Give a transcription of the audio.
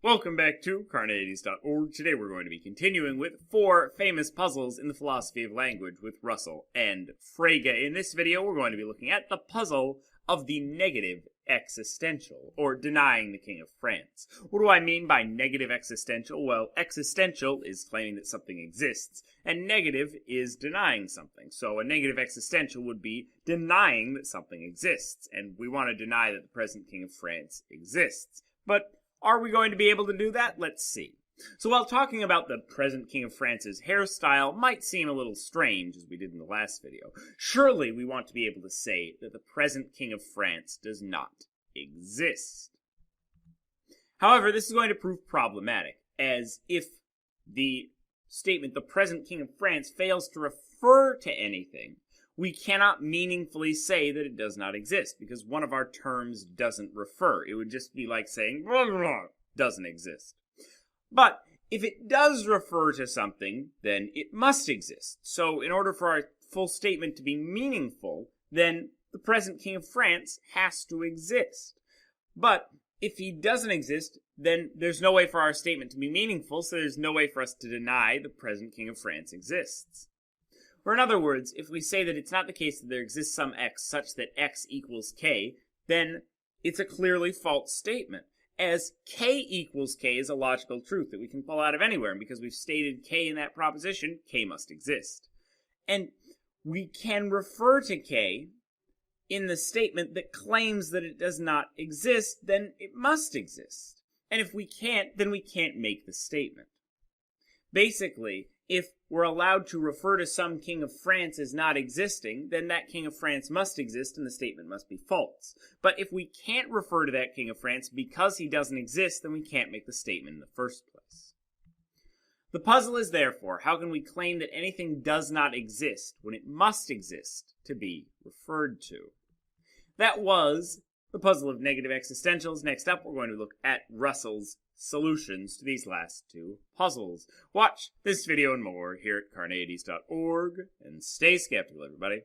Welcome back to Carneades.org. Today we're going to be continuing with 4 famous puzzles in the philosophy of language with Russell and Frege. In this video, we're going to be looking at the puzzle of the negative existential, or denying the King of France. What do I mean by negative existential? Well, existential is claiming that something exists, and negative is denying something. So a negative existential would be denying that something exists, and we want to deny that the present King of France exists. But are we going to be able to do that? Let's see. So while talking about the present King of France's hairstyle might seem a little strange, as we did in the last video, surely we want to be able to say that the present King of France does not exist. However, this is going to prove problematic, as if the statement, the present King of France, fails to refer to anything, we cannot meaningfully say that it does not exist, because one of our terms doesn't refer. It would just be like saying, blah, blah, blah, doesn't exist. But if it does refer to something, then it must exist. So in order for our full statement to be meaningful, then the present King of France has to exist. But if he doesn't exist, then there's no way for our statement to be meaningful, so there's no way for us to deny the present King of France exists. Or in other words, if we say that it's not the case that there exists some x such that x equals k, then it's a clearly false statement, as k equals k is a logical truth that we can pull out of anywhere, and because we've stated k in that proposition, k must exist. And we can refer to k in the statement that claims that it does not exist, then it must exist. And if we can't, then we can't make the statement. Basically, if we're allowed to refer to some King of France as not existing, then that King of France must exist and the statement must be false. But if we can't refer to that King of France because he doesn't exist, then we can't make the statement in the first place. The puzzle is therefore, how can we claim that anything does not exist when it must exist to be referred to? That was the puzzle of negative existentials. Next up, we're going to look at Russell's solutions to these last 2 puzzles. Watch this video and more here at Carneades.org, and stay skeptical, everybody.